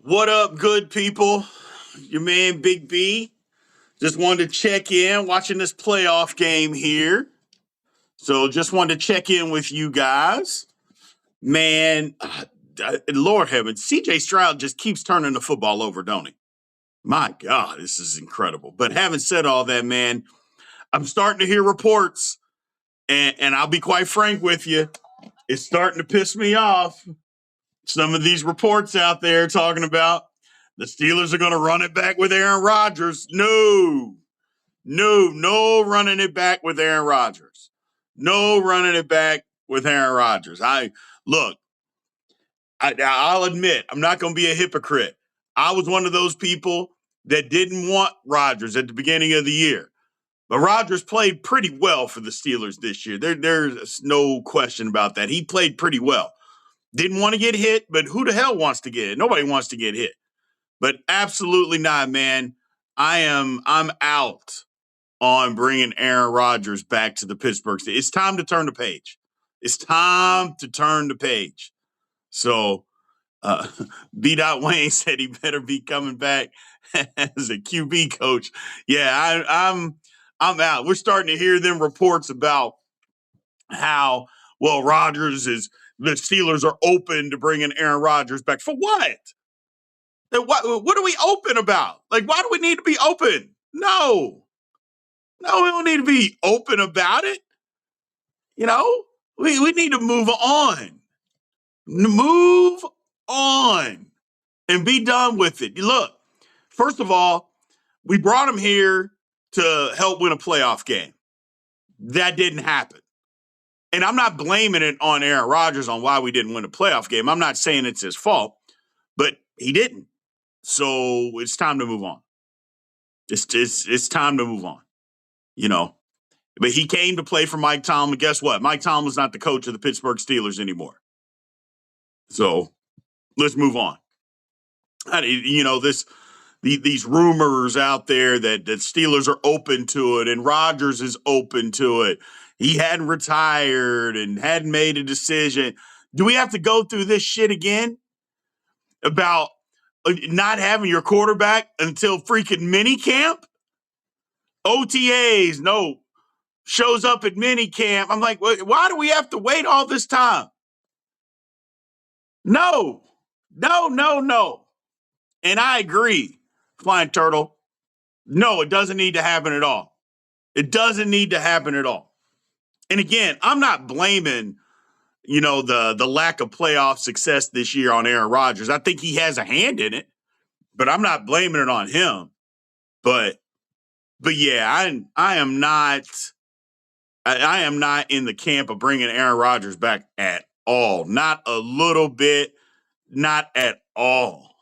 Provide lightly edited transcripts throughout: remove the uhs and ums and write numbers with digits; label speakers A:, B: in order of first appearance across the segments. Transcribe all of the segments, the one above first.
A: What up, good people? Your man Big B. Just wanted to check in, watching this playoff game here. So just wanted to check in with you guys. Man, Lord heaven, CJ Stroud just keeps turning the football over, don't he? My God, this is incredible. But having said all that, man, I'm starting to hear reports, and I'll be quite frank with you, it's starting to piss me off. Some of these reports out there talking about the Steelers are going to run it back with Aaron Rodgers. No running it back with Aaron Rodgers. No running it back with Aaron Rodgers. I'll admit, I'm not going to be a hypocrite. I was one of those people that didn't want Rodgers at the beginning of the year. But Rodgers played pretty well for the Steelers this year. There's no question about that. He played pretty well. Didn't want to get hit, but who the hell wants to get hit? Nobody wants to get hit. But absolutely not, man. I'm out on bringing Aaron Rodgers back to the Pittsburgh Steelers. It's time to turn the page. It's time to turn the page. So uh, B. Wayne said he better be coming back as a QB coach. Yeah, I'm out. We're starting to hear them reports about how Rodgers is. The Steelers are open to bringing Aaron Rodgers back for what? What are we open about? Like, why do we need to be open? No, we don't need to be open about it. You know, we need to move on. Move on and be done with it. Look, first of all, we brought him here to help win a playoff game. That didn't happen. And I'm not blaming it on Aaron Rodgers on why we didn't win a playoff game. I'm not saying it's his fault, but he didn't. So it's time to move on. It's time to move on. You know, but he came to play for Mike Tomlin. Guess what? Mike Tomlin's not the coach of the Pittsburgh Steelers anymore. So let's move on. These rumors out there that Steelers are open to it and Rodgers is open to it. He hadn't retired and hadn't made a decision. Do we have to go through this shit again about not having your quarterback until freaking mini camp? OTAs, no. Shows up at mini camp. I'm like, why do we have to wait all this time? No. And I agree, Flying Turtle. No, it doesn't need to happen at all. It doesn't need to happen at all. And again, I'm not blaming, the lack of playoff success this year on Aaron Rodgers. I think he has a hand in it, but I'm not blaming it on him. But yeah, I am not in the camp of bringing Aaron Rodgers back at all. Not a little bit. Not at all.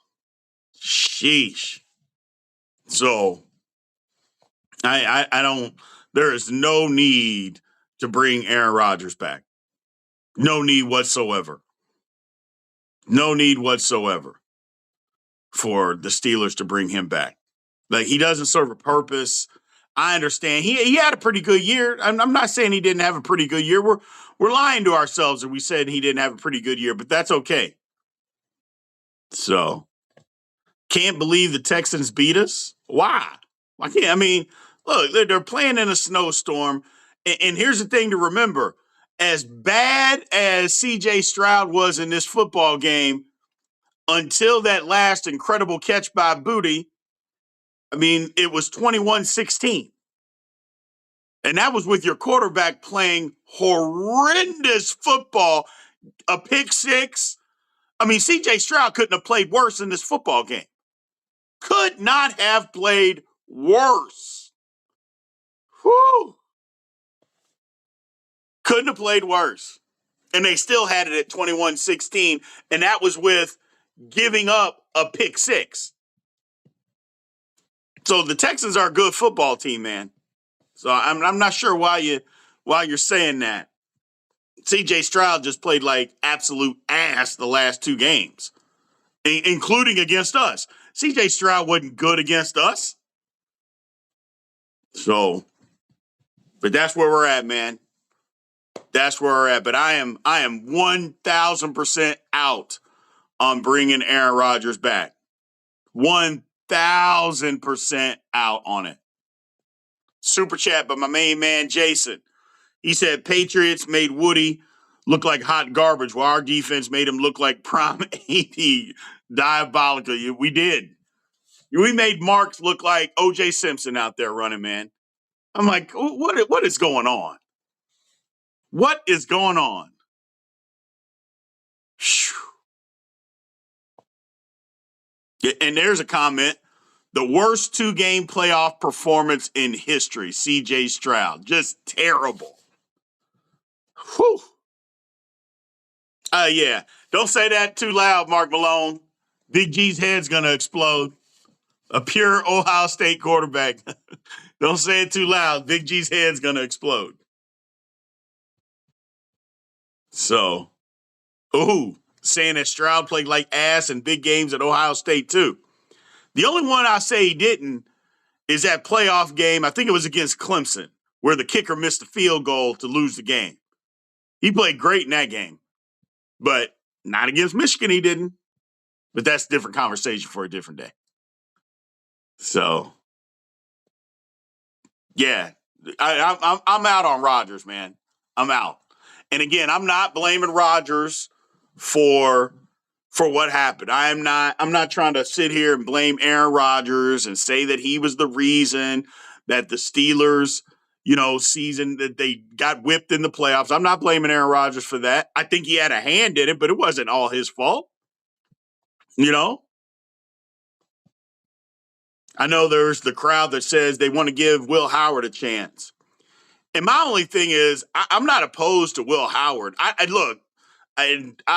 A: Sheesh. So I don't. There is no need to bring Aaron Rodgers back. No need whatsoever. No need whatsoever for the Steelers to bring him back. Like, he doesn't serve a purpose. I understand. He had a pretty good year. I'm not saying he didn't have a pretty good year. We're lying to ourselves if we said he didn't have a pretty good year, but that's okay. So, can't believe the Texans beat us. Why? Why can't? I mean, look, they're playing in a snowstorm. And here's the thing to remember. As bad as CJ Stroud was in this football game, until that last incredible catch by Booty, I mean, it was 21-16. And that was with your quarterback playing horrendous football, a pick six. I mean, CJ Stroud couldn't have played worse in this football game. Could not have played worse. Whew. Couldn't have played worse. And they still had it at 21-16. And that was with giving up a pick six. So the Texans are a good football team, man. So I'm not sure why you're saying that. CJ Stroud just played like absolute ass the last two games, including against us. CJ Stroud wasn't good against us. So, but that's where we're at, man. That's where we're at. But I am 1,000% out on bringing Aaron Rodgers back. 1,000% out on it. Super chat by my main man, Jason. He said Patriots made Woody look like hot garbage while our defense made him look like prime AD. Diabolical. We did. We made Marks look like O.J. Simpson out there running, man. I'm like, what is going on? What is going on? And there's a comment. The worst 2-game playoff performance in history, C.J. Stroud. Just terrible. Whew. Yeah. Don't say that too loud, Mark Malone. Big G's head's going to explode. A pure Ohio State quarterback. Don't say it too loud. Big G's head's going to explode. So, saying that Stroud played like ass in big games at Ohio State, too. The only one I say he didn't is that playoff game. I think it was against Clemson, where the kicker missed a field goal to lose the game. He played great in that game, but not against Michigan, he didn't. But that's a different conversation for a different day. So, yeah, I'm out on Rodgers, man. I'm out. And again, I'm not blaming Rodgers for what happened. I'm not trying to sit here and blame Aaron Rodgers and say that he was the reason that the Steelers, season that they got whipped in the playoffs. I'm not blaming Aaron Rodgers for that. I think he had a hand in it, but it wasn't all his fault. I know there's the crowd that says they want to give Will Howard a chance. And my only thing is, I'm not opposed to Will Howard. I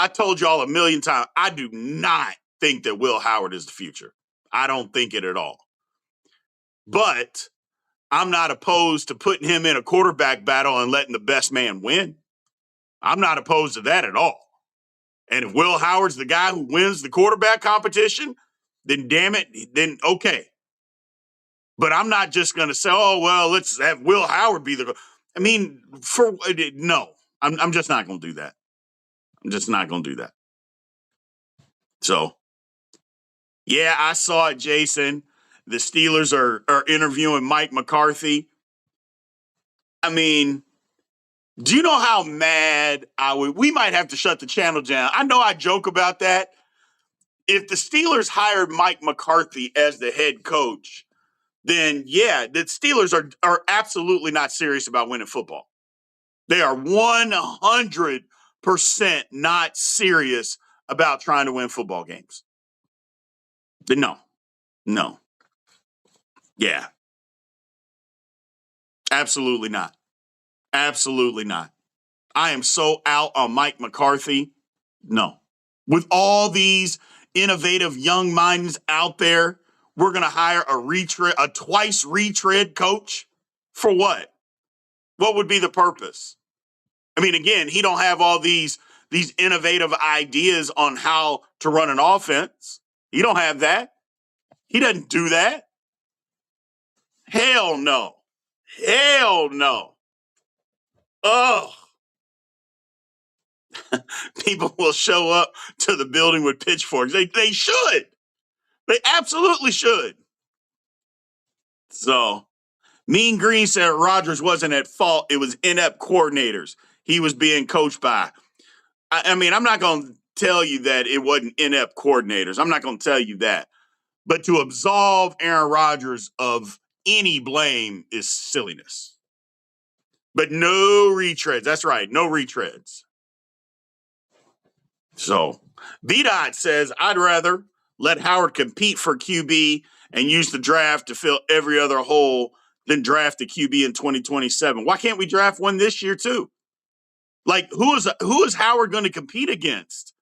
A: told y'all a million times, I do not think that Will Howard is the future. I don't think it at all. But I'm not opposed to putting him in a quarterback battle and letting the best man win. I'm not opposed to that at all. And if Will Howard's the guy who wins the quarterback competition, then damn it, then okay. But I'm not just going to say, oh, well, let's have Will Howard be the. I mean, no, I'm just not going to do that. I'm just not going to do that. So, yeah, I saw it, Jason. The Steelers are interviewing Mike McCarthy. I mean, do you know how mad I would? We might have to shut the channel down. I know I joke about that. If the Steelers hired Mike McCarthy as the head coach, then yeah, the Steelers are absolutely not serious about winning football. They are 100% not serious about trying to win football games. No. Yeah. Absolutely not. Absolutely not. I am so out on Mike McCarthy. No. With all these innovative young minds out there, we're going to hire a twice retread coach for what? What would be the purpose? I mean, again, he don't have all these innovative ideas on how to run an offense. He don't have that. He doesn't do that. Hell no. Hell no. Ugh. People will show up to the building with pitchforks. They should. They absolutely should. So, Mean Green said Rodgers wasn't at fault. It was inept coordinators he was being coached by. I mean, I'm not going to tell you that it wasn't inept coordinators. I'm not going to tell you that. But to absolve Aaron Rodgers of any blame is silliness. But no retreads. That's right. No retreads. So, VDOT says, I'd rather let Howard compete for QB and use the draft to fill every other hole than draft a QB in 2027. Why can't we draft one this year too? Like, who is Howard going to compete against?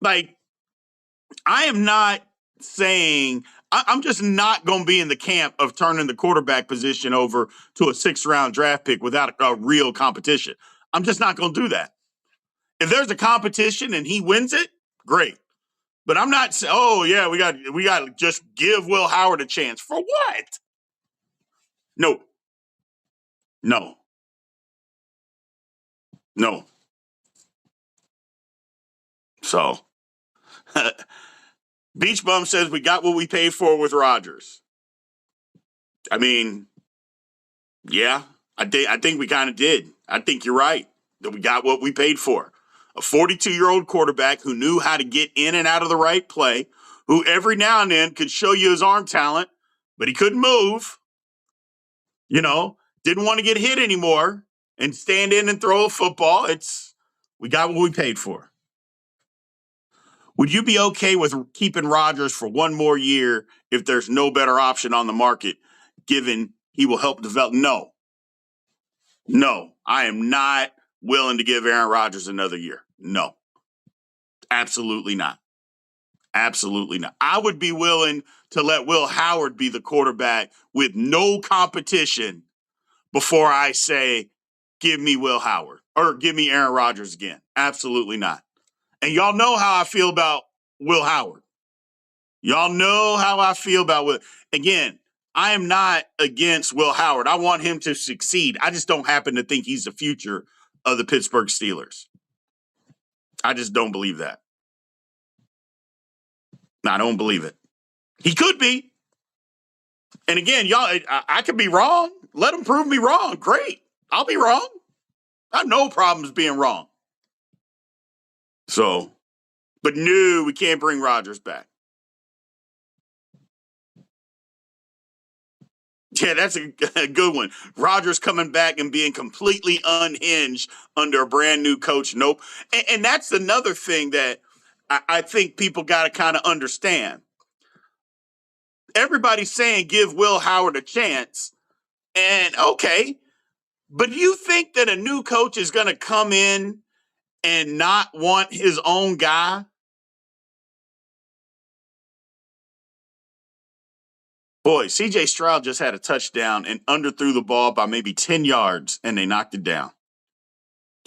A: Like, I am not saying I'm just not going to be in the camp of turning the quarterback position over to a 6th-round draft pick without a real competition. I'm just not going to do that. If there's a competition and he wins it, great. But I'm not saying, oh yeah, we got to just give Will Howard a chance. For what? No. So Beach Bum says we got what we paid for with Rodgers. I mean, yeah, I think we kind of did. I think you're right that we got what we paid for. A 42-year-old quarterback who knew how to get in and out of the right play, who every now and then could show you his arm talent, but he couldn't move. Didn't want to get hit anymore and stand in and throw a football. We got what we paid for. Would you be okay with keeping Rodgers for one more year if there's no better option on the market, given he will help develop? No, I am not willing to give Aaron Rodgers another year. No, absolutely not. Absolutely not. I would be willing to let Will Howard be the quarterback with no competition before I say, give me Will Howard or give me Aaron Rodgers again. Absolutely not. And y'all know how I feel about Will Howard. Y'all know how I feel about Will. Again, I am not against Will Howard. I want him to succeed. I just don't happen to think he's the future of the Pittsburgh Steelers. I just don't believe that. I don't believe it. He could be. And again, y'all, I could be wrong. Let him prove me wrong. Great. I'll be wrong. I have no problems being wrong. So, but no, we can't bring Rodgers back. Yeah, that's a good one. Rodgers coming back and being completely unhinged under a brand new coach. Nope. And that's another thing that I think people got to kind of understand. Everybody's saying give Will Howard a chance. And okay, but you think that a new coach is going to come in and not want his own guy? Boy, CJ Stroud just had a touchdown and underthrew the ball by maybe 10 yards, and they knocked it down.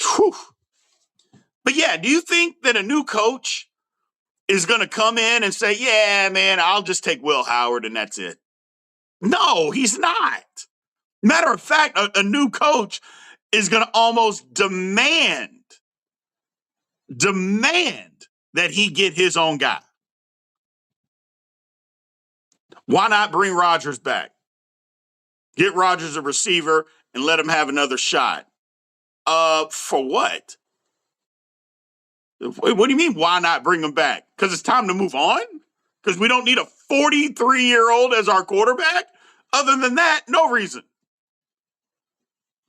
A: Whew. But yeah, do you think that a new coach is going to come in and say, yeah, man, I'll just take Will Howard and that's it? No, he's not. Matter of fact, a new coach is going to almost demand that he get his own guy. Why not bring Rodgers back? Get Rodgers a receiver and let him have another shot. For what? What do you mean, why not bring him back? Because it's time to move on? Because we don't need a 43-year-old as our quarterback? Other than that, no reason.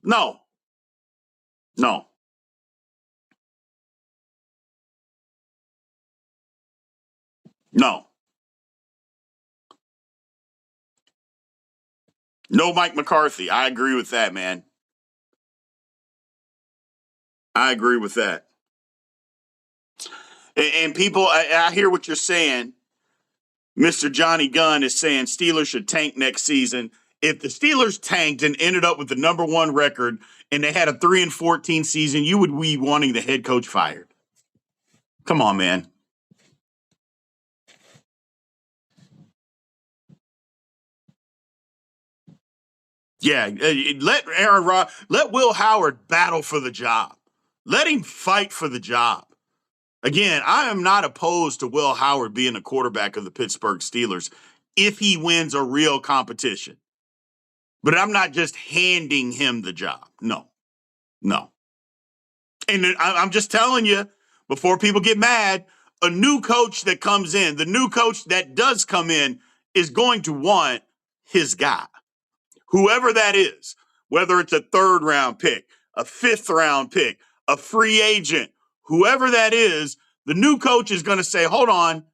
A: No. No. No. No Mike McCarthy. I agree with that, man. I agree with that. And people, I hear what you're saying. Mr. Johnny Gunn is saying Steelers should tank next season. If the Steelers tanked and ended up with the number one record and they had a 3-14 season, you would be wanting the head coach fired. Come on, man. Yeah, let Will Howard battle for the job. Let him fight for the job. Again, I am not opposed to Will Howard being a quarterback of the Pittsburgh Steelers if he wins a real competition. But I'm not just handing him the job. No. And I'm just telling you, before people get mad, a new coach that comes in, the new coach that does come in, is going to want his guy. Whoever that is, whether it's a third-round pick, a fifth-round pick, a free agent, whoever that is, the new coach is going to say, hold on,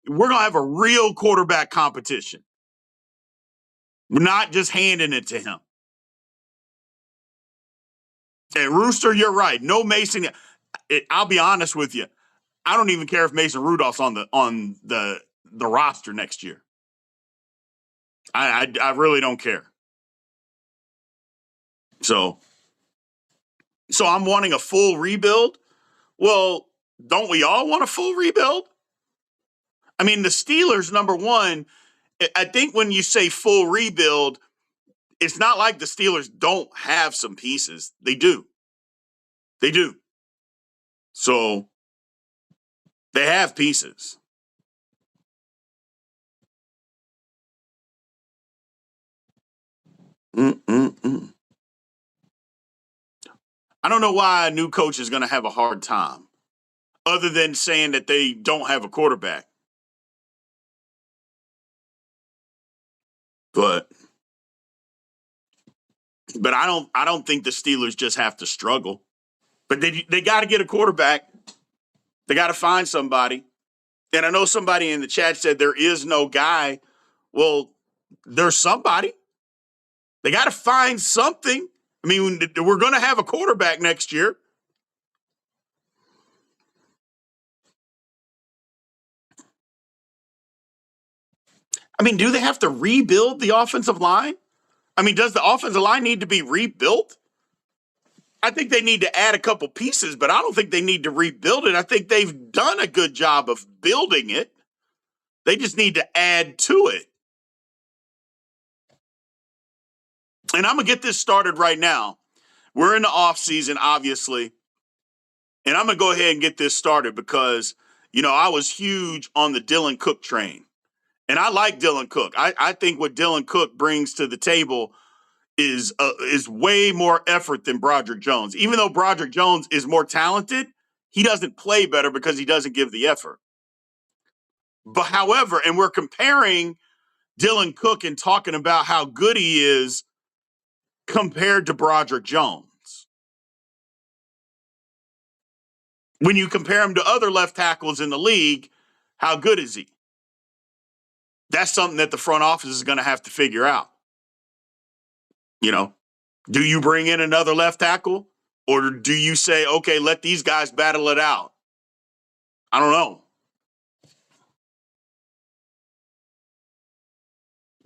A: we're going to have a real quarterback competition. We're not just handing it to him. And Rooster, you're right. No Mason. I'll be honest with you. I don't even care if Mason Rudolph's on the roster next year. I really don't care. So I'm wanting a full rebuild. Well, don't we all want a full rebuild? I mean, the Steelers, number one, I think when you say full rebuild, it's not like the Steelers don't have some pieces. They do. They do. So they have pieces. Mm-mm-mm. I don't know why a new coach is going to have a hard time, other than saying that they don't have a quarterback. But I don't think the Steelers just have to struggle. But they got to get a quarterback. They got to find somebody. And I know somebody in the chat said there is no guy. Well, there's somebody. They got to find something. I mean, we're going to have a quarterback next year. I mean, do they have to rebuild the offensive line? I mean, does the offensive line need to be rebuilt? I think they need to add a couple pieces, but I don't think they need to rebuild it. I think they've done a good job of building it. They just need to add to it. And I'm going to get this started right now. We're in the off season, obviously. And I'm going to go ahead and get this started because, I was huge on the Dylan Cook train. And I like Dylan Cook. I think what Dylan Cook brings to the table is way more effort than Broderick Jones. Even though Broderick Jones is more talented, he doesn't play better because he doesn't give the effort. But however, and we're comparing Dylan Cook and talking about how good he is compared to Broderick Jones. When you compare him to other left tackles in the league, how good is he? That's something that the front office is going to have to figure out. Do you bring in another left tackle or do you say, okay, let these guys battle it out? I don't know.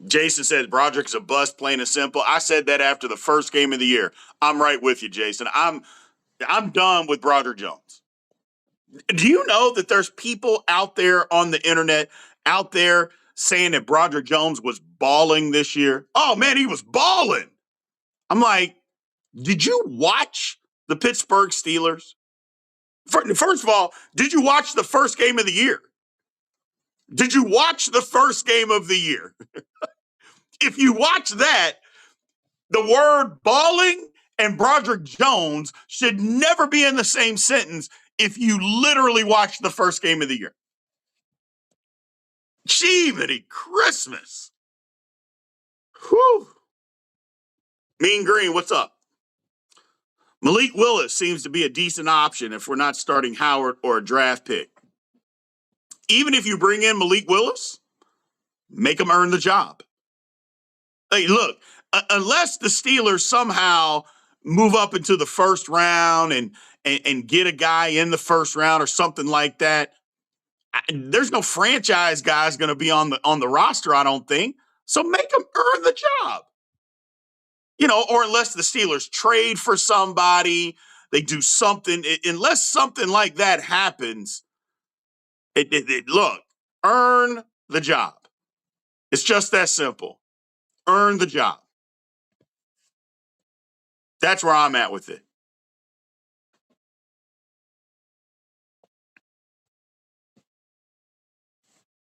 A: Jason says Broderick's a bust, plain and simple. I said that after the first game of the year. I'm right with you, Jason. I'm done with Broderick Jones. Do you know that there's people out there on the internet out there saying that Broderick Jones was balling this year? Oh man, he was balling. I'm like, did you watch the Pittsburgh Steelers? First of all, did you watch the first game of the year? Did you watch the first game of the year? If you watch that, the word balling and Broderick Jones should never be in the same sentence if you literally watch the first game of the year. Jiminy Christmas. Whew. Mean Green, what's up? Malik Willis seems to be a decent option if we're not starting Howard or a draft pick. Even if you bring in Malik Willis, make him earn the job. Hey, look, unless the Steelers somehow move up into the first round and get a guy in the first round or something like that, there's no franchise guys going to be on the roster, I don't think. So make them earn the job. Or unless the Steelers trade for somebody, they do something. Unless something like that happens, look, earn the job. It's just that simple. Earn the job. That's where I'm at with it.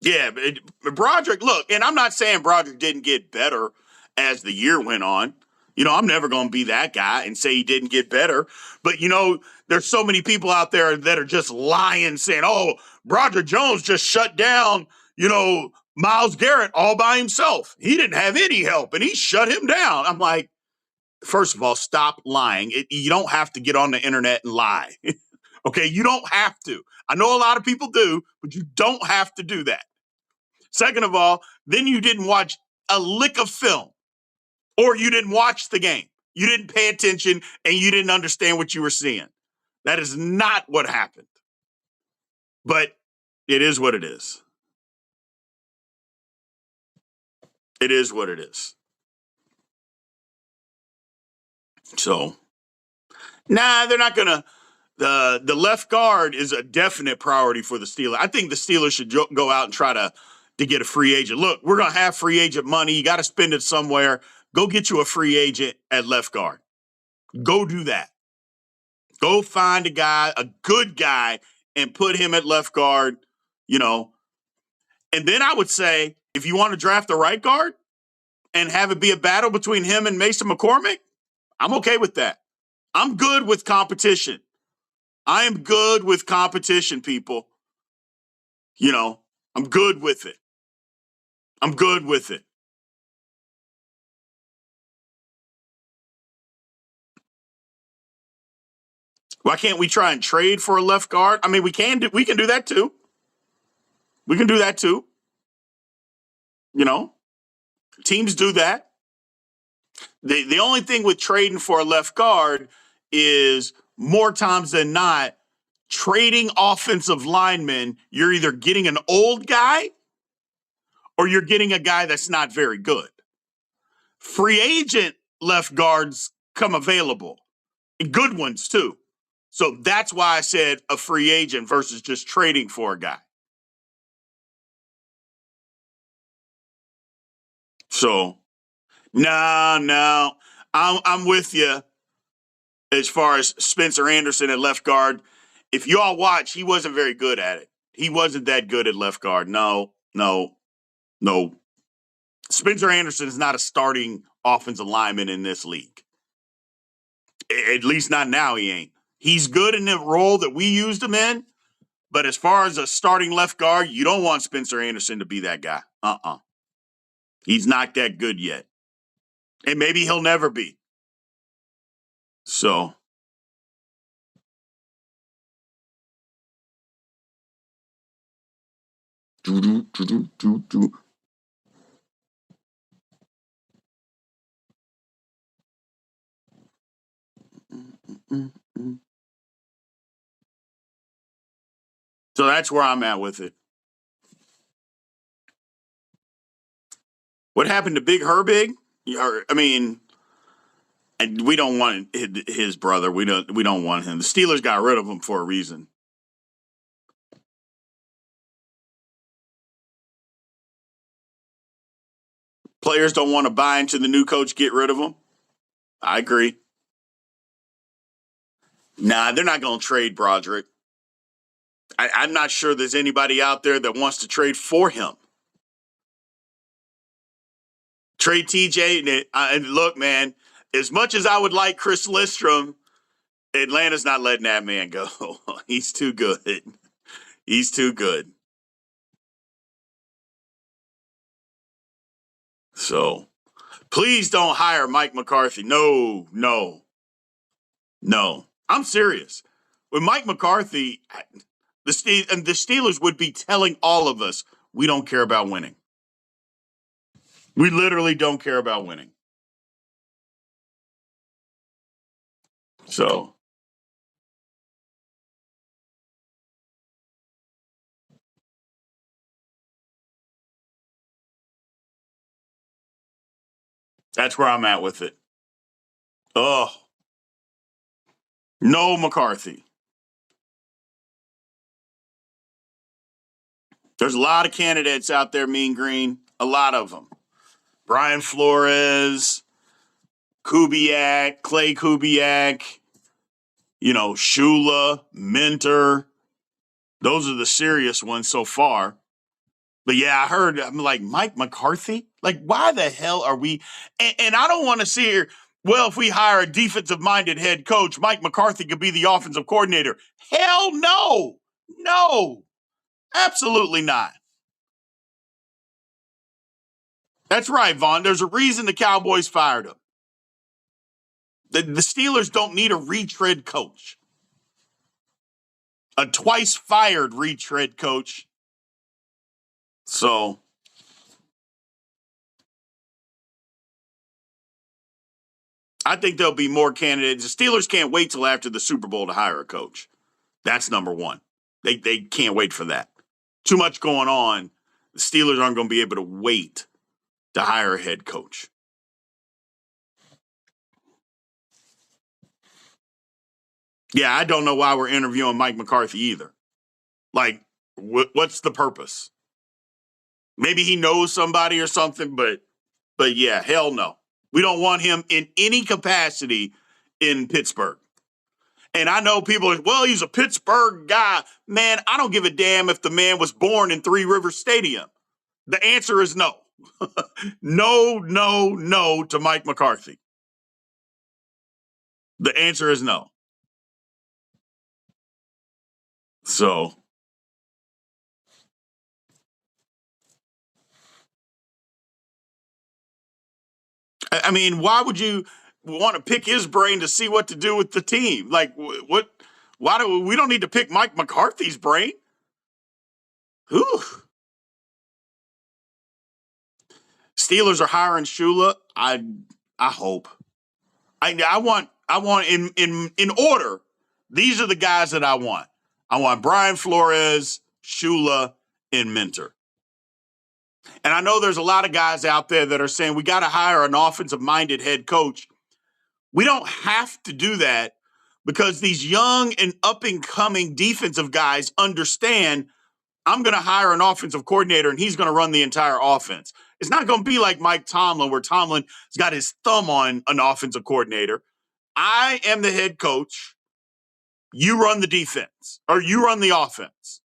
A: Yeah, but Broderick, look, and I'm not saying Broderick didn't get better as the year went on. I'm never going to be that guy and say he didn't get better. But, there's so many people out there that are just lying, saying, oh, Broderick Jones just shut down, Myles Garrett all by himself. He didn't have any help, and he shut him down. I'm like, first of all, stop lying. You don't have to get on the internet and lie. Okay, you don't have to. I know a lot of people do, but you don't have to do that. Second of all, then you didn't watch a lick of film or you didn't watch the game. You didn't pay attention and you didn't understand what you were seeing. That is not what happened. But it is what it is. It is what it is. So, they're not going to. The left guard is a definite priority for the Steelers. I think the Steelers should go out and try to get a free agent. Look, we're going to have free agent money. You got to spend it somewhere. Go get you a free agent at left guard. Go do that. Go find a guy, a good guy, and put him at left guard, And then I would say, if you want to draft the right guard, and have it be a battle between him and Mason McCormick, I'm okay with that. I'm good with competition. I am good with competition, people. You know, I'm good with it. I'm good with it. Why can't we try and trade for a left guard? I mean, we can do that too. We can do that too. You know, teams do that. The only thing with trading for a left guard is more times than not, trading offensive linemen, you're either getting an old guy or you're getting a guy that's not very good. Free agent left guards come available, good ones too. So that's why I said a free agent versus just trading for a guy. So, no, I'm with you as far as Spencer Anderson at left guard. If y'all watch, he wasn't very good at it. He wasn't that good at left guard. No. Spencer Anderson is not a starting offensive lineman in this league. At least not now, he ain't. He's good in the role that we used him in, but as far as a starting left guard, you don't want Spencer Anderson to be that guy. He's not that good yet. And maybe he'll never be. So. So that's where I'm at with it. What happened to Big Herbig? I mean, we don't want his brother. We don't want him. The Steelers got rid of him for a reason. Players don't want to buy into the new coach, get rid of him. I agree. Nah, they're not going to trade Broderick. I'm not sure there's anybody out there that wants to trade for him. Trade TJ. And look, man, as much as I would like Chris Lindstrom, Atlanta's not letting that man go. He's too good. He's too good. So please don't hire Mike McCarthy. No. I'm serious. With Mike McCarthy, the Steelers would be telling all of us we don't care about winning. We literally don't care about winning. So that's where I'm at with it. Oh, no McCarthy. There's a lot of candidates out there, Mean Green. A lot of them. Brian Flores, Kubiak, Clay Kubiak, Shula, Mentor. Those are the serious ones so far. But yeah, I'm like, Mike McCarthy? Like, why the hell are we? And I don't want to see here, well, if we hire a defensive-minded head coach, Mike McCarthy could be the offensive coordinator. Hell no. No. Absolutely not. That's right, Vaughn. There's a reason the Cowboys fired him. The Steelers don't need a retread coach. A twice fired retread coach. So I think there'll be more candidates. The Steelers can't wait till after the Super Bowl to hire a coach. That's number one. They can't wait for that. Too much going on. The Steelers aren't going to be able to wait to hire a head coach. Yeah, I don't know why we're interviewing Mike McCarthy either. Like, what's the purpose? Maybe he knows somebody or something, but yeah, hell no. We don't want him in any capacity in Pittsburgh. And I know people are, well, he's a Pittsburgh guy. Man, I don't give a damn if the man was born in Three Rivers Stadium. The answer is no. No, no, no to Mike McCarthy. The answer is no. So, I mean, why would you want to pick his brain to see what to do with the team? Like, what? Why do we don't need to pick Mike McCarthy's brain? Whew. Steelers are hiring Shula. I hope. I want in order. These are the guys that I want. I want Brian Flores, Shula, and Minter. And I know there's a lot of guys out there that are saying we got to hire an offensive minded head coach. We don't have to do that because these young and up and coming defensive guys understand I'm going to hire an offensive coordinator and he's going to run the entire offense. It's not going to be like Mike Tomlin, where Tomlin's got his thumb on an offensive coordinator. I am the head coach. You run the defense or you run the offense.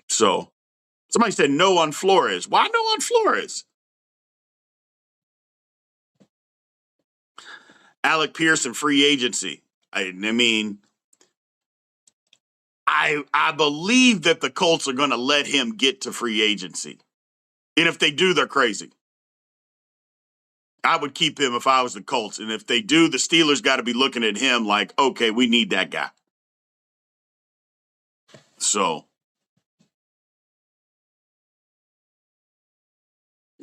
A: So somebody said no on Flores. Why no on Flores? Alec Pearson, free agency. I mean, I believe that the Colts are going to let him get to free agency. And if they do, they're crazy. I would keep him if I was the Colts. And if they do, the Steelers got to be looking at him like, okay, we need that guy. So,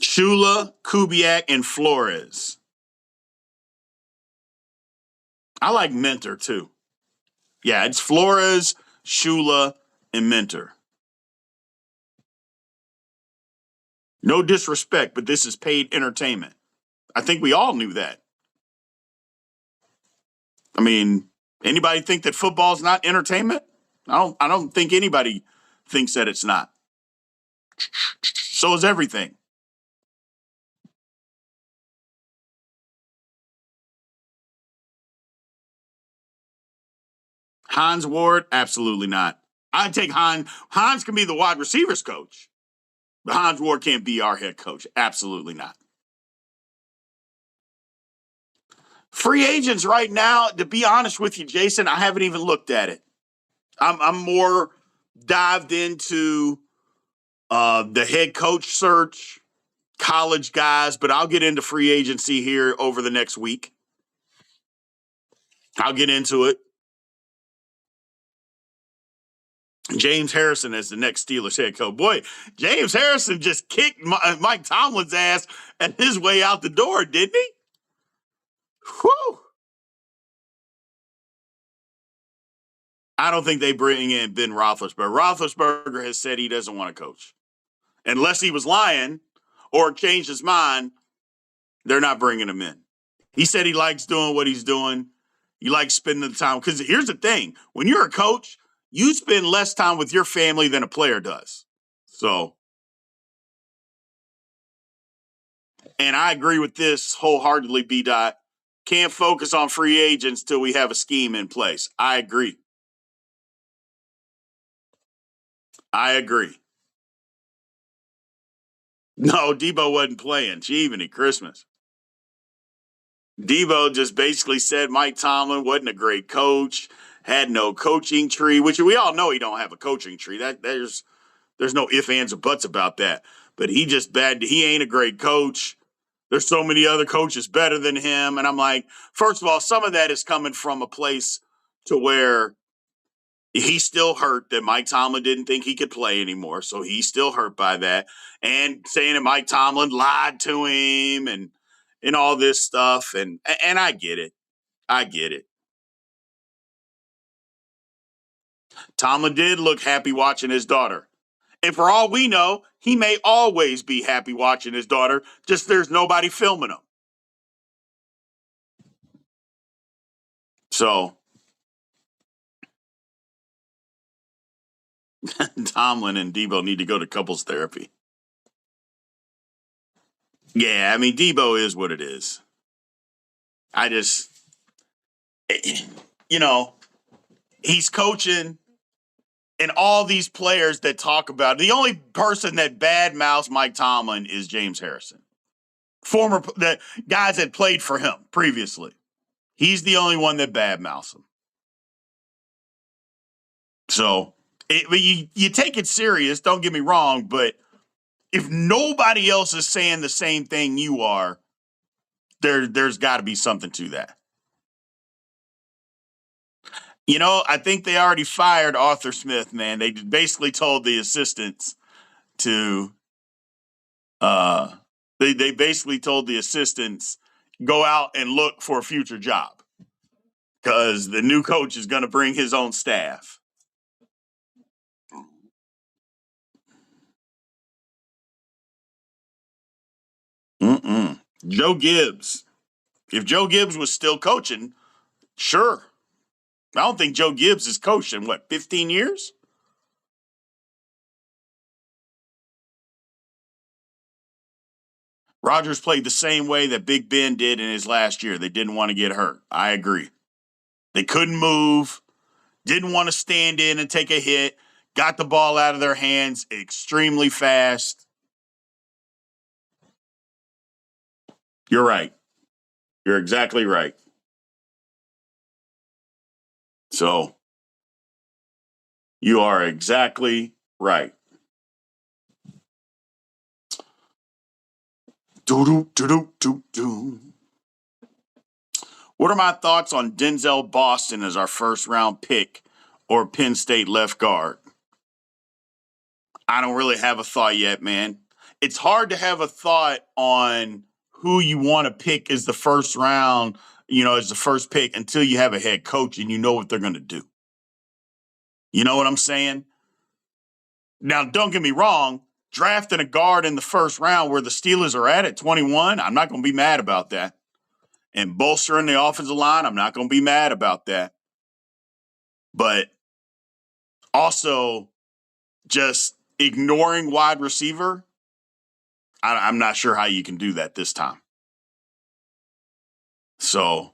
A: Shula, Kubiak, and Flores. I like Minter too. Yeah, it's Flores, Shula, and Minter. No disrespect, but this is paid entertainment. I think we all knew that. I mean, anybody think that football's not entertainment? I don't think anybody thinks that it's not. So is everything. Hans Ward, absolutely not. I'd take Hans. Hans can be the wide receivers coach, but Hans Ward can't be our head coach. Absolutely not. Free agents right now, to be honest with you, Jason, I haven't even looked at it. I'm more dived into the head coach search, college guys, but I'll get into free agency here over the next week. I'll get into it. James Harrison as the next Steelers head coach. Boy, James Harrison just kicked Mike Tomlin's ass at his way out the door, didn't he? Whew. I don't think they bring in Ben Roethlisberger. Roethlisberger has said he doesn't want to coach. Unless he was lying or changed his mind, they're not bringing him in. He said he likes doing what he's doing. He likes spending the time. Because here's the thing. When you're a coach, you spend less time with your family than a player does. So, and I agree with this wholeheartedly, B. Dot. Can't focus on free agents till we have a scheme in place. I agree. I agree. No, Debo wasn't playing. Jiminy Christmas. Debo just basically said Mike Tomlin wasn't a great coach, had no coaching tree, which we all know he don't have a coaching tree. That there's no ifs, ands, or buts about that. But he just bad. He ain't a great coach. There's so many other coaches better than him. And I'm like, first of all, some of that is coming from a place to where he's still hurt that Mike Tomlin didn't think he could play anymore. So he's still hurt by that. And saying that Mike Tomlin lied to him and all this stuff. And I get it. I get it. Tomlin did look happy watching his daughter. And for all we know, he may always be happy watching his daughter, just there's nobody filming him. So Tomlin and Debo need to go to couples therapy. Yeah, I mean, Debo is what it is. I just, you know, he's coaching And all these players that talk about it, the only person that badmouths Mike Tomlin is James Harrison. Former the guys that played for him previously. He's the only one that badmouths him. So you take it serious, don't get me wrong, but if nobody else is saying the same thing you are, there's got to be something to that. You know, I think they already fired Arthur Smith, man. They basically told the assistants to they basically told the assistants go out and look for a future job because the new coach is going to bring his own staff. Joe Gibbs. If Joe Gibbs was still coaching, sure. I don't think Joe Gibbs has coached in, 15 years? Rodgers played the same way that Big Ben did in his last year. They didn't want to get hurt. I agree. They couldn't move, didn't want to stand in and take a hit, got the ball out of their hands extremely fast. You're right. You're exactly right. So, you are exactly right. Do-do-do-do-do-do. What are my thoughts on Denzel Boston as our first round pick or Penn State left guard? I don't really have a thought yet, man. It's hard to have a thought on who you want to pick as the first round, as the first pick until you have a head coach and you know what they're going to do. You know what I'm saying? Now, don't get me wrong. Drafting a guard in the first round where the Steelers are at 21, I'm not going to be mad about that. And bolstering the offensive line, I'm not going to be mad about that. But also just ignoring wide receiver, I'm not sure how you can do that this time. So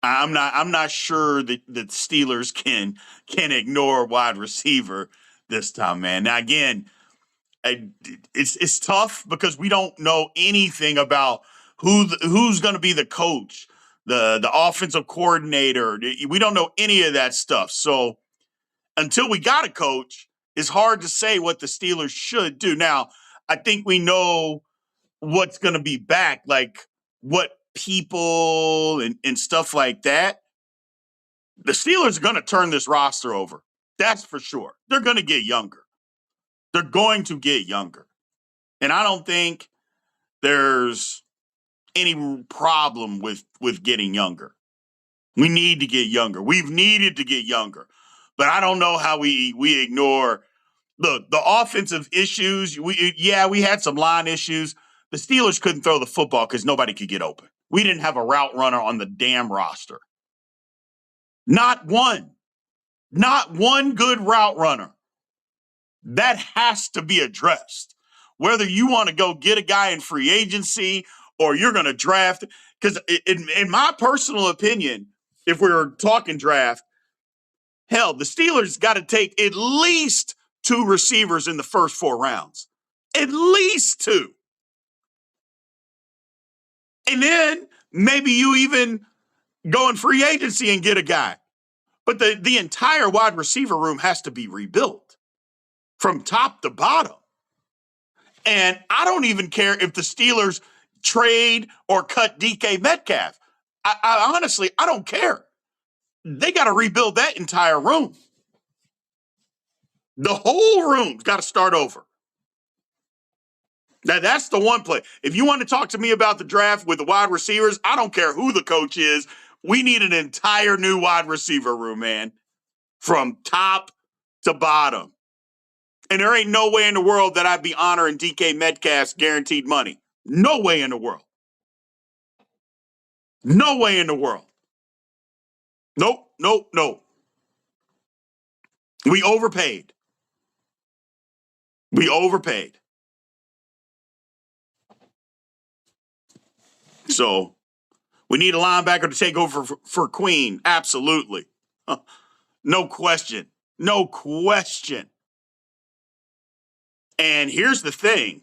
A: I'm not sure that the Steelers can ignore wide receiver this time, man. Now again, it's tough because we don't know anything about who's going to be the coach, the offensive coordinator. We don't know any of that stuff. So until we got a coach, it's hard to say what the Steelers should do. Now, I think we know what's going to be back, like what people and stuff like that. The Steelers are going to turn this roster over. That's for sure. They're going to get younger. They're going to get younger. And I don't think there's any problem with getting younger. We need to get younger. We've needed to get younger. But I don't know how we ignore the offensive issues. We had some line issues. The Steelers couldn't throw the football because nobody could get open. We didn't have a route runner on the damn roster. Not one. Not one good route runner. That has to be addressed. Whether you want to go get a guy in free agency or you're going to draft, because in my personal opinion, if we were talking draft, hell, the Steelers got to take at least 2 receivers in the first 4 rounds. At least 2. And then maybe you even go in free agency and get a guy. But the entire wide receiver room has to be rebuilt from top to bottom. And I don't even care if the Steelers trade or cut DK Metcalf. I honestly, I don't care. They got to rebuild that entire room. The whole room's got to start over. Now, that's the one play. If you want to talk to me about the draft with the wide receivers, I don't care who the coach is. We need an entire new wide receiver room, man, from top to bottom. And there ain't no way in the world that I'd be honoring DK Metcalf's guaranteed money. No way in the world. No way in the world. Nope. We overpaid. So we need a linebacker to take over for Queen. Absolutely. No question. And here's the thing.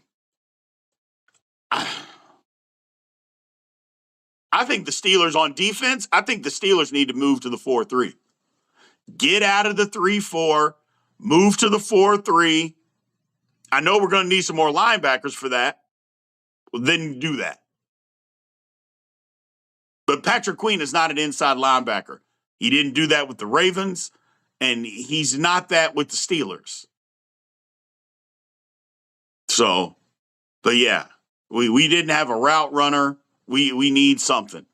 A: I think the Steelers on defense, I think the Steelers need to move to the 4-3. Get out of the 3-4, move to the 4-3. I know we're going to need some more linebackers for that. Well, then do that. But Patrick Queen is not an inside linebacker. He didn't do that with the Ravens, and he's not that with the Steelers. So, but yeah, we didn't have a route runner. We need something.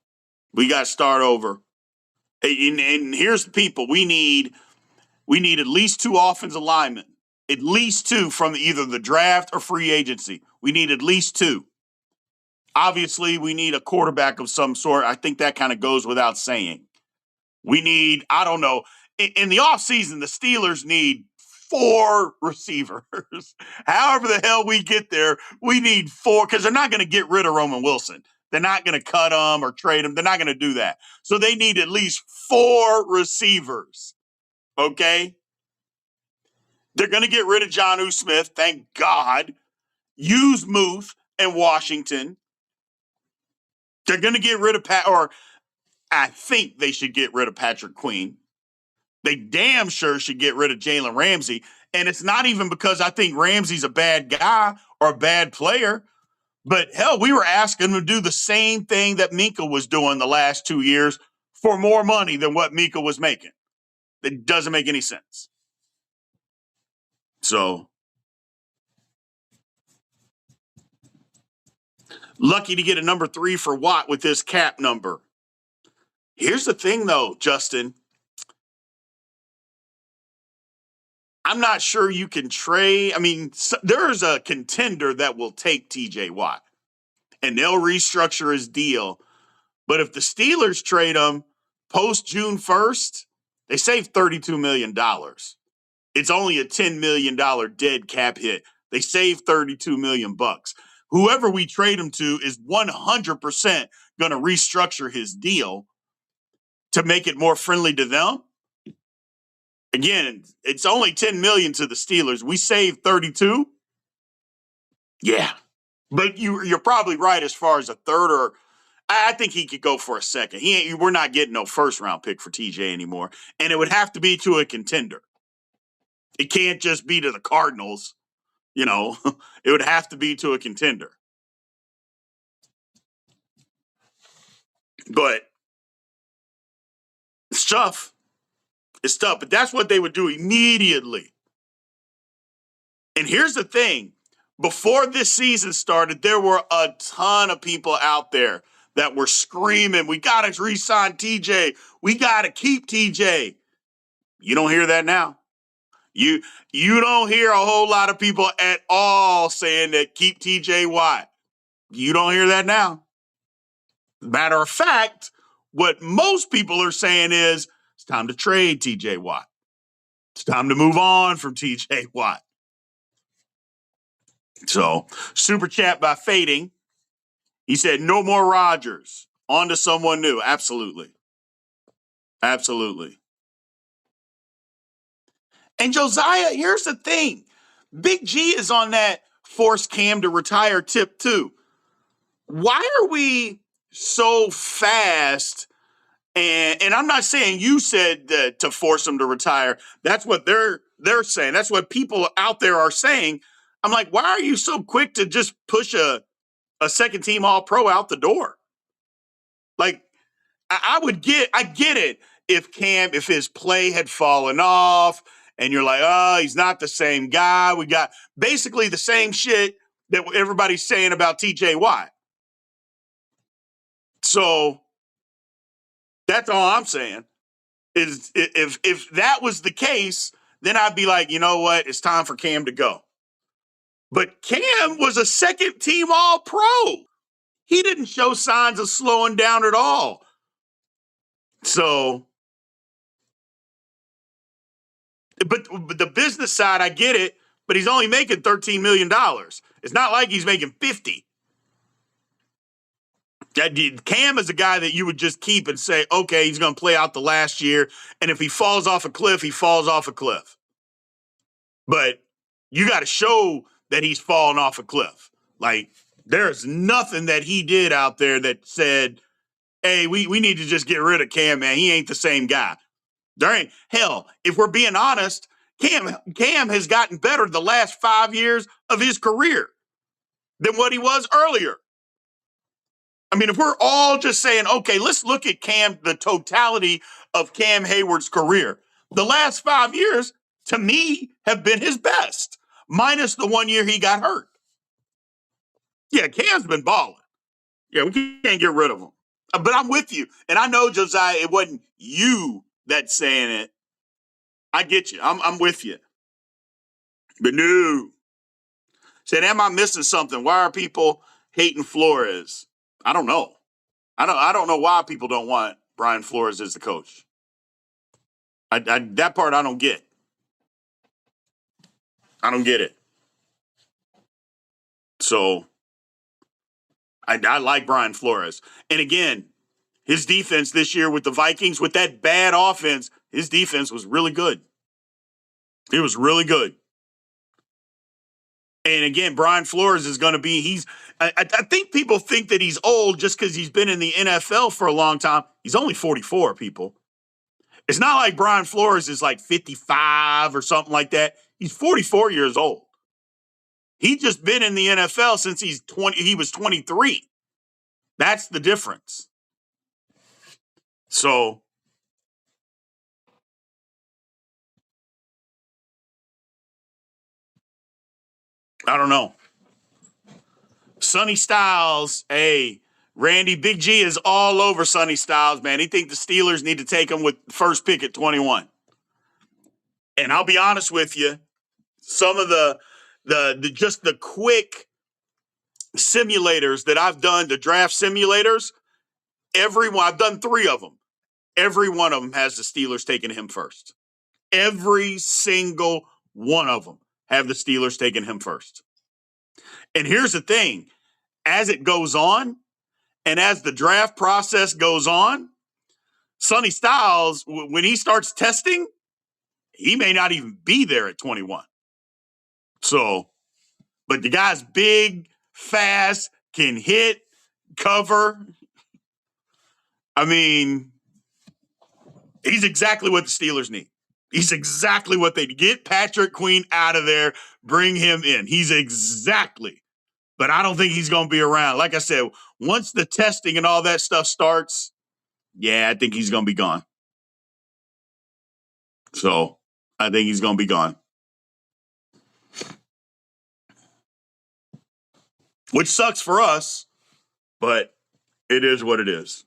A: We got to start over. And here's the people. We need at least 2 offensive linemen. At least 2 from either the draft or free agency. We need at least 2. Obviously, we need a quarterback of some sort. I think that kind of goes without saying. We need, I don't know, in the offseason, the Steelers need 4 receivers. However the hell we get there, we need 4 because they're not going to get rid of Roman Wilson. They're not going to cut him or trade him. They're not going to do that. So they need at least 4 receivers. Okay? They're going to get rid of Jonnu Smith, thank God. Use Muth and Washington. They're going to get rid of I think they should get rid of Patrick Queen. They damn sure should get rid of Jalen Ramsey. And it's not even because I think Ramsey's a bad guy or a bad player. But hell, we were asking him to do the same thing that Minkah was doing the last 2 years for more money than what Minkah was making. It doesn't make any sense. So, lucky to get a number 3 for Watt with this cap number. Here's the thing, though, Justin. I'm not sure you can trade. I mean, there's a contender that will take TJ Watt, and they'll restructure his deal. But if the Steelers trade him post June 1st, they save $32 million. It's only a $10 million dead cap hit. They save $32 million. Whoever we trade him to is 100% going to restructure his deal to make it more friendly to them. Again, it's only $10 million to the Steelers. We save 32. Yeah. But you're probably right as far as a third, or I think he could go for a second. We're not getting no first round pick for TJ anymore. And it would have to be to a contender. It can't just be to the Cardinals. You know, it would have to be to a contender. But it's tough. It's tough. But that's what they would do immediately. And here's the thing. Before this season started, there were a ton of people out there that were screaming, we got to re-sign TJ. We got to keep TJ. You don't hear that now. You don't hear a whole lot of people at all saying that keep TJ Watt. You don't hear that now. Matter of fact, what most people are saying is it's time to trade TJ Watt. It's time to move on from TJ Watt. So, super chat by Fading. He said, no more Rodgers. On to someone new. Absolutely. Absolutely. And Josiah, here's the thing. Big G is on that force Cam to retire tip too. Why are we so fast? And I'm not saying you said that to force him to retire. That's what they're saying. That's what people out there are saying. I'm like, why are you so quick to just push a second team All-Pro out the door? Like, I get it if his play had fallen off and you're like, oh, he's not the same guy. We got basically the same shit that everybody's saying about TJ Watt. So that's all I'm saying is if that was the case, then I'd be like, you know what? It's time for Cam to go. But Cam was a second team All-Pro. He didn't show signs of slowing down at all. So, but the business side, I get it, but he's only making $13 million. It's not like he's making 50. Cam is a guy that you would just keep and say, okay, he's going to play out the last year. And if he falls off a cliff, he falls off a cliff. But you got to show that he's fallen off a cliff. Like, there's nothing that he did out there that said, hey, we need to just get rid of Cam, man. He ain't the same guy. There ain't, hell, if we're being honest, Cam has gotten better the last 5 years of his career than what he was earlier. I mean, if we're all just saying, okay, let's look at Cam, the totality of Cam Hayward's career. The last 5 years, to me, have been his best, minus the 1 year he got hurt. Yeah, Cam's been balling. Yeah, we can't get rid of him. But I'm with you. And I know, Josiah, it wasn't you that's saying it. I get you. I'm with you. But no. Said, am I missing something? Why are people hating Flores? I don't know. I don't know why people don't want Brian Flores as the coach. That part I don't get. I don't get it. So I like Brian Flores. And again, his defense this year with the Vikings, with that bad offense, his defense was really good. It was really good. And again, Brian Flores is going to be, I think people think that he's old just because he's been in the NFL for a long time. He's only 44, people. It's not like Brian Flores is like 55 or something like that. He's 44 years old. He's just been in the NFL since he was 23. That's the difference. So I don't know. Sonny Styles, hey, Randy, Big G is all over Sonny Styles, man. He think the Steelers need to take him with first pick at 21. And I'll be honest with you, some of the just the quick simulators that I've done, the draft simulators, I've done 3 of them. Every one of them has the Steelers taking him first. Every single one of them have the Steelers taking him first. And here's the thing, as it goes on, and as the draft process goes on, Sonny Styles, when he starts testing, he may not even be there at 21. So, but the guy's big, fast, can hit, cover. I mean, he's exactly what the Steelers need. He's exactly what they need. Get Patrick Queen out of there, bring him in. He's exactly. But I don't think he's going to be around. Like I said, once the testing and all that stuff starts, yeah, I think he's going to be gone. So I think he's going to be gone. Which sucks for us, but it is what it is.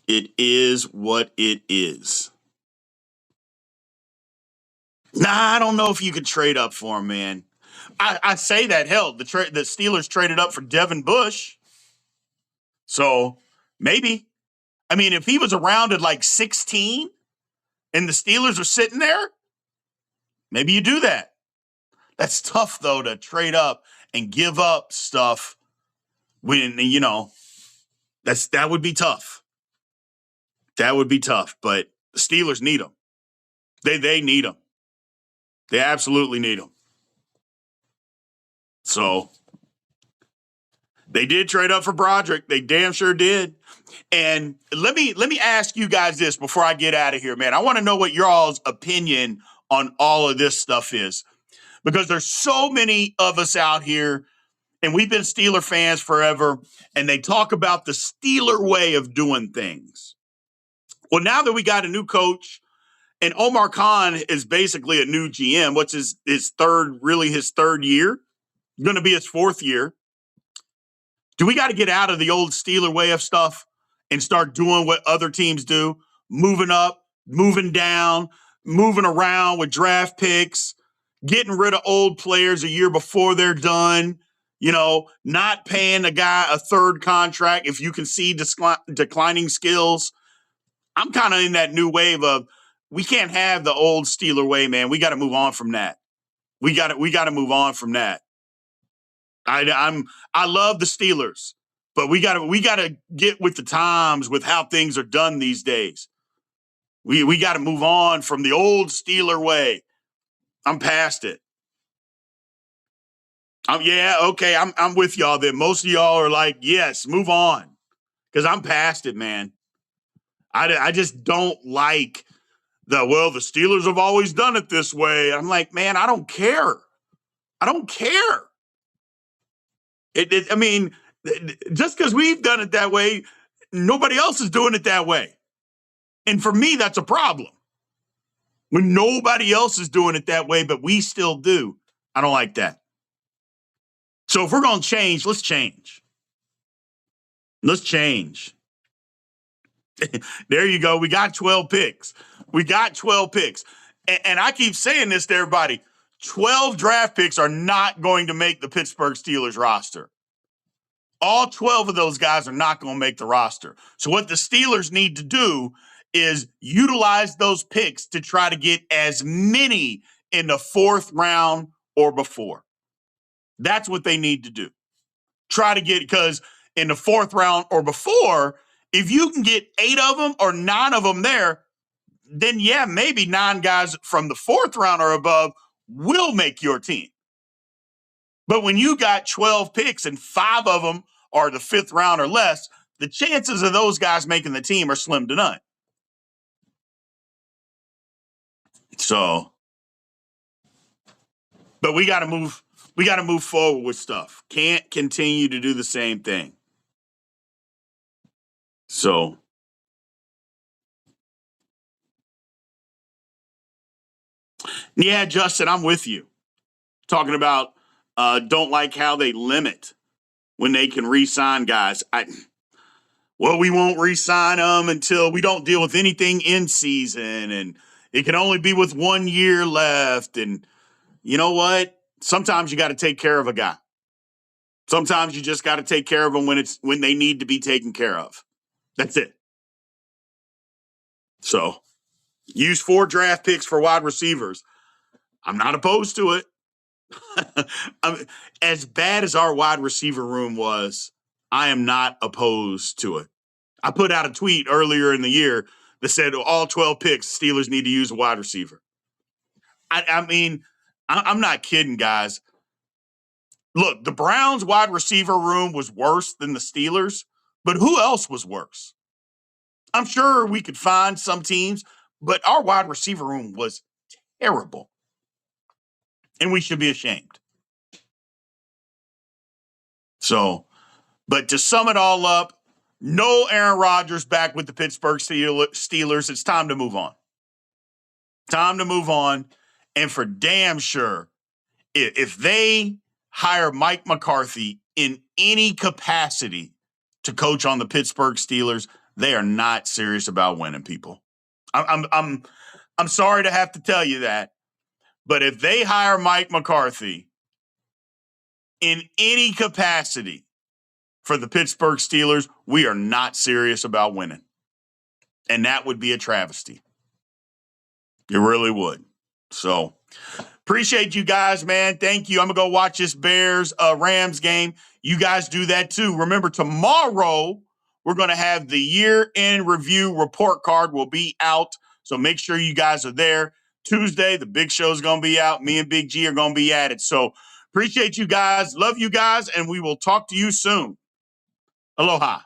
A: It is what it is. Nah, I don't know if you could trade up for him, man. I say that, hell, the Steelers traded up for Devin Bush. So maybe. I mean, if he was around at like 16 and the Steelers are sitting there, maybe you do that. That's tough, though, to trade up and give up stuff when, you know, that would be tough. That would be tough, but the Steelers need him. They need him. They absolutely need him. So they did trade up for Broderick. They damn sure did. And let me ask you guys this before I get out of here, man. I want to know what your all's opinion on all of this stuff is, because there's so many of us out here, and we've been Steeler fans forever, and they talk about the Steeler way of doing things. Well, now that we got a new coach, and Omar Khan is basically a new GM, what's his third year? Going to be his 4th year. Do we got to get out of the old Steeler way of stuff and start doing what other teams do? Moving up, moving down, moving around with draft picks, getting rid of old players a year before they're done, you know, not paying a guy a 3rd contract if you can see declining skills. I'm kind of in that new wave of, we can't have the old Steeler way, man. We got to move on from that. We got to move on from that. I love the Steelers, but we got to get with the times with how things are done these days. We got to move on from the old Steeler way. I'm past it. Yeah, okay. I'm with y'all then. Most of y'all are like, yes, move on. Because I'm past it, man. I just don't like the Steelers have always done it this way. I'm like, man, I don't care. I don't care. I mean, just because we've done it that way, nobody else is doing it that way. And for me, that's a problem. When nobody else is doing it that way, but we still do. I don't like that. So if we're going to change, let's change. Let's change. There you go. We got 12 picks. We got 12 picks. And I keep saying this to everybody. 12 draft picks are not going to make the Pittsburgh Steelers roster. All 12 of those guys are not going to make the roster. So what the Steelers need to do is utilize those picks to try to get as many in the fourth round or before. That's what they need to do. Try to get, because in the fourth round or before, if you can get 8 of them or 9 of them there, then yeah, maybe 9 guys from the fourth round or above will make your team. But when you got 12 picks and 5 of them are the fifth round or less, the chances of those guys making the team are slim to none. So, but we got to move forward with stuff. Can't continue to do the same thing. So, yeah, Justin, I'm with you. Talking about don't like how they limit when they can re-sign guys. We won't re-sign them until we don't deal with anything in season, and it can only be with 1 year left. And you know what? Sometimes you got to take care of a guy. Sometimes you just got to take care of them when they need to be taken care of. That's it. So use 4 draft picks for wide receivers. I'm not opposed to it. As bad as our wide receiver room was, I am not opposed to it. I put out a tweet earlier in the year that said all 12 picks, Steelers need to use a wide receiver. I mean, I'm not kidding, guys. Look, the Browns' wide receiver room was worse than the Steelers, but who else was worse? I'm sure we could find some teams, but our wide receiver room was terrible. And we should be ashamed. So, but to sum it all up, no Aaron Rodgers back with the Pittsburgh Steelers. It's time to move on. Time to move on. And for damn sure, if they hire Mike McCarthy in any capacity to coach on the Pittsburgh Steelers, they are not serious about winning, people. I'm sorry to have to tell you that, but if they hire Mike McCarthy in any capacity for the Pittsburgh Steelers, we are not serious about winning. And that would be a travesty. It really would. So, appreciate you guys, man. Thank you. I'm going to go watch this Bears-Rams game. You guys do that too. Remember, tomorrow, we're going to have the year-end review report card will be out. So make sure you guys are there. Tuesday, the big show is going to be out. Me and Big G are going to be at it. So appreciate you guys. Love you guys. And we will talk to you soon. Aloha.